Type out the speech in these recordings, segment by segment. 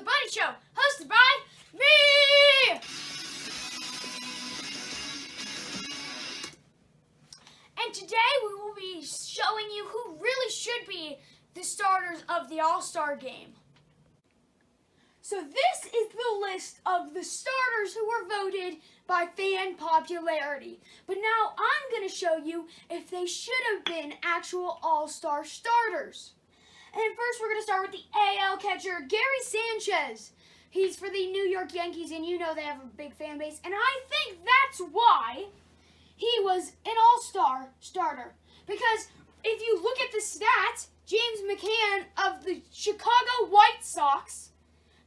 The Buddy Show, hosted by me! And today we will be showing you who really should be the starters of the All Star game. So this is the list of the starters who were voted by fan popularity. But now I'm going to show you if they should have been actual All-Star starters. And first we're going to start with the AL catcher, Gary Sanchez. He's for the New York Yankees, and you know they have a big fan base. And I think that's why he was an All-Star starter. Because if you look at the stats, James McCann of the Chicago White Sox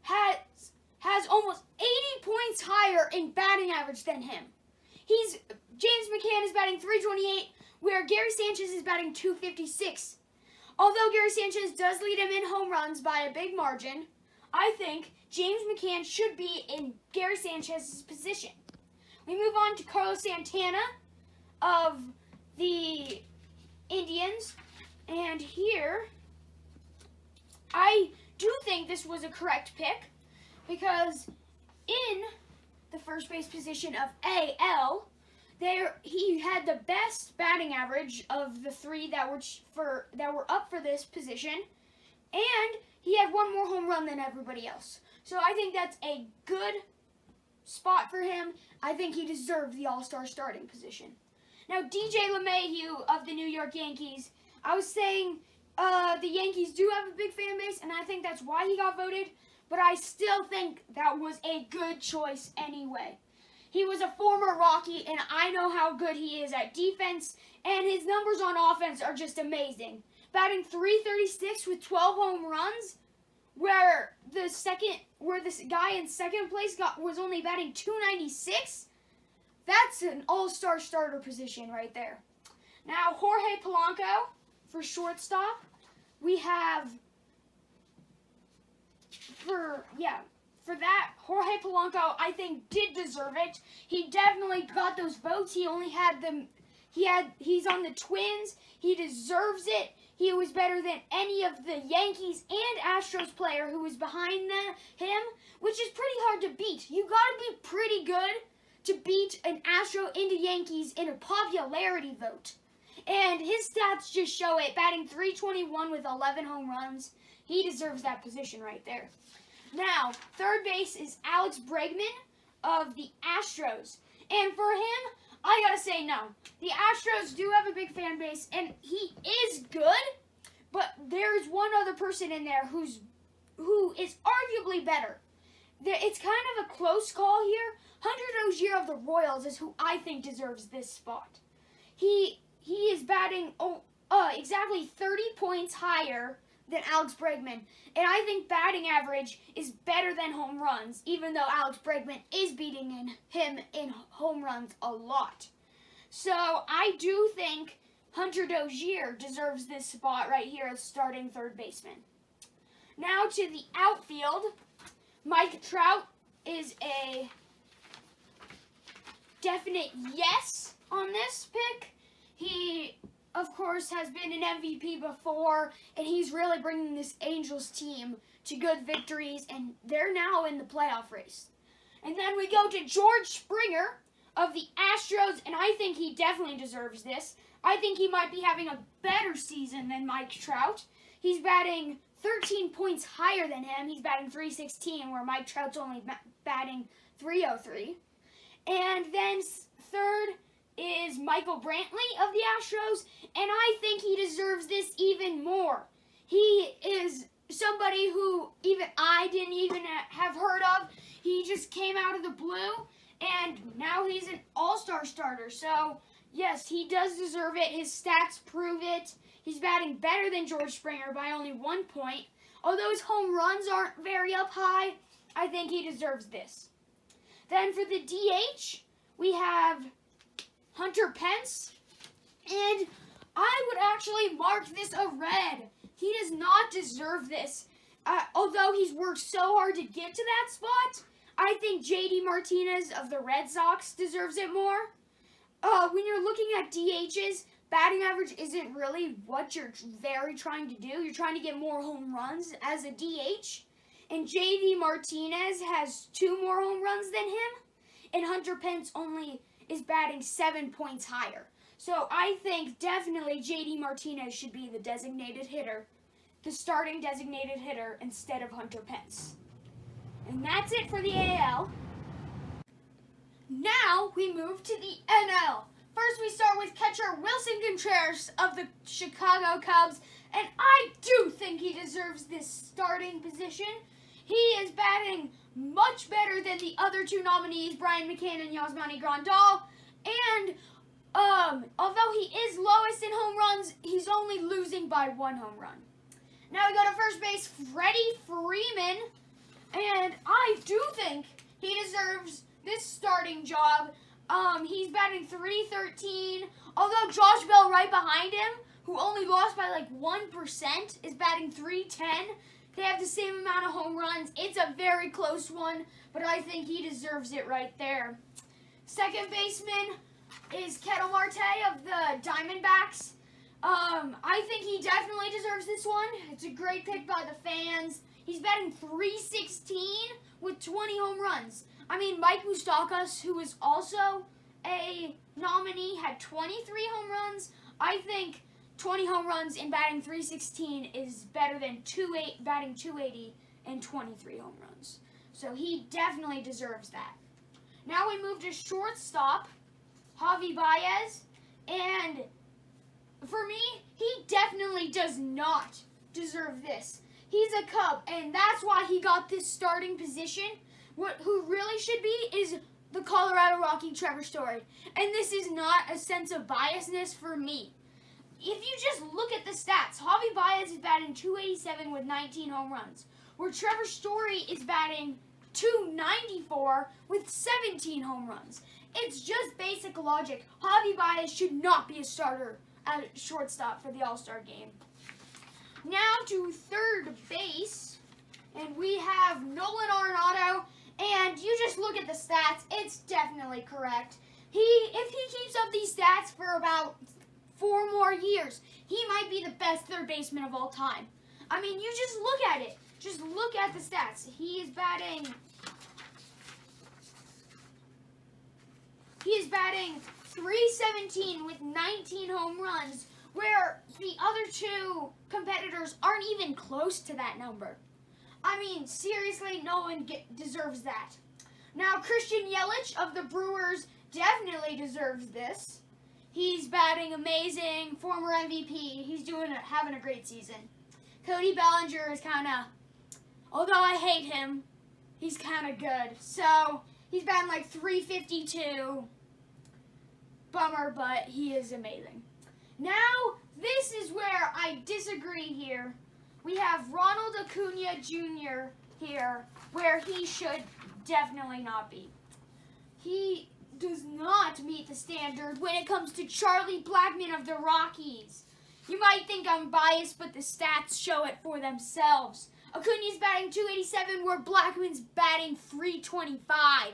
has almost 80 points higher in batting average than him. James McCann is batting .328, where Gary Sanchez is batting .256. Although Gary Sanchez does lead him in home runs by a big margin, I think James McCann should be in Gary Sanchez's position. We move on to Carlos Santana of the Indians, and here I do think this was a correct pick because in the first base position of AL, he had the best batting average of the three that were up for this position, and he had one more home run than everybody else. So I think that's a good spot for him. I think he deserved the All-Star starting position. Now, DJ LeMahieu of the New York Yankees, I was saying the Yankees do have a big fan base, and I think that's why he got voted, but I still think that was a good choice anyway. He was a former Rocky, and I know how good he is at defense, and his numbers on offense are just amazing. Batting .336 with 12 home runs, where this guy in second place was only batting .296. That's an all-star starter position right there. Now, Jorge Polanco for shortstop. We have, for that, Jorge Polanco, I think, did deserve it. He definitely got those votes. He's on the Twins. He deserves it. He was better than any of the Yankees and Astros player who was behind him, which is pretty hard to beat. You gotta be pretty good to beat an Astro into Yankees in a popularity vote. And his stats just show it, batting .321 with 11 home runs. He deserves that position right there. Now, third base is Alex Bregman of the Astros. And for him, I gotta say no. The Astros do have a big fan base, and he is good, but there's one other person in there who is arguably better. It's kind of a close call here. Hunter Dozier of the Royals is who I think deserves this spot. He is batting exactly 30 points higher than Alex Bregman. And I think batting average is better than home runs, even though Alex Bregman is beating him in home runs a lot. So I do think Hunter Dozier deserves this spot right here as starting third baseman. Now to the outfield. Mike Trout is a definite yes on this pick. He, of course, has been an MVP before, and he's really bringing this Angels team to good victories, and they're now in the playoff race. And then we go to George Springer of the Astros, and I think he definitely deserves this. I think he might be having a better season than Mike Trout. He's batting 13 points higher than him. He's batting .316, where Mike Trout's only batting .303. And then third is Michael Brantley of the Astros, and I think he deserves this even more. He is somebody who even I didn't even have heard of. He just came out of the blue, and now he's an all-star starter. So, yes, he does deserve it. His stats prove it. He's batting better than George Springer by only 1 point. Although his home runs aren't very up high, I think he deserves this. Then for the DH, we have Hunter Pence, and I would actually mark this a red. He does not deserve this. Although he's worked so hard to get to that spot, I think JD Martinez of the Red Sox deserves it more. When you're looking at DHs, batting average isn't really what you're trying to do. You're trying to get more home runs as a DH. and JD Martinez has 2 more home runs than him, and Hunter Pence only is batting 7 points higher. So I think definitely JD Martinez should be the designated hitter, the starting designated hitter instead of Hunter Pence. And that's it for the AL. Now we move to the NL. First we start with catcher Wilson Contreras of the Chicago Cubs, and I do think he deserves this starting position. He is batting much better than the other 2 nominees, Brian McCann and Yasmani Grandal, and although he is lowest in home runs, he's only losing by 1 home run. Now we go to first base, Freddie Freeman, and I do think he deserves this starting job. He's batting .313, although Josh Bell right behind him, who only lost by like 1%, is batting .310. They have the same amount of home runs. It's a very close one, but I think he deserves it right there. Second baseman is Ketel Marte of the Diamondbacks. I think he definitely deserves this one. It's a great pick by the fans. He's batting .316 with 20 home runs. I mean, Mike Moustakas, who is also a nominee, had 23 home runs. I think 20 home runs and batting .316 is better than batting .280 and 23 home runs. So he definitely deserves that. Now we move to shortstop, Javi Baez, and for me, he definitely does not deserve this. He's a Cub, and that's why he got this starting position. Who really should be is the Colorado Rocky Trevor Story. And this is not a sense of biasness for me. If you just look at the stats, Javi Baez is batting .287 with 19 home runs, where Trevor Story is batting .294 with 17 home runs. It's just basic logic. Javi Baez should not be a starter at shortstop for the All-Star game. Now to third base, and we have Nolan Arenado. And you just look at the stats, it's definitely correct. If he keeps up these stats for about 4 more years, he might be the best third baseman of all time. I mean, you just look at it. Just look at the stats. He is batting .317 with 19 home runs, where the other 2 competitors aren't even close to that number. I mean, seriously, no one deserves that. Now, Christian Yelich of the Brewers definitely deserves this. He's batting amazing, former MVP. He's having a great season. Cody Bellinger is although I hate him, he's kind of good. So, he's batting like .352. Bummer, but he is amazing. Now, this is where I disagree here. We have Ronald Acuna Jr. here, where he should definitely not be. He does not meet the standard when it comes to Charlie Blackmon of the Rockies. You might think I'm biased, but the stats show it for themselves. Acuna's batting .287, where Blackmon's batting .325.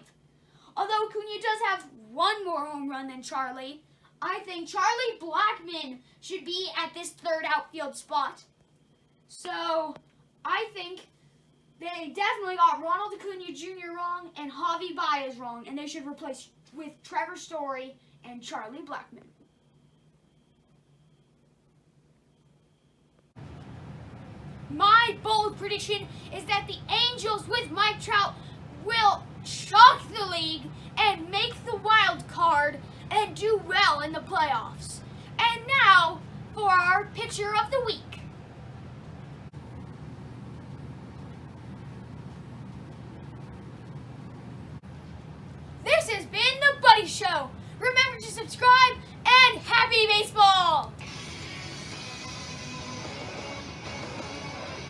Although Acuna does have 1 more home run than Charlie, I think Charlie Blackmon should be at this third outfield spot. So, I think they definitely got Ronald Acuna Jr. wrong and Javi Baez wrong, and they should replace with Trevor Story and Charlie Blackmon. My bold prediction is that the Angels with Mike Trout will shock the league and make the wild card and do well in the playoffs. And now for our pitcher of the week. This has been The Buddy Show.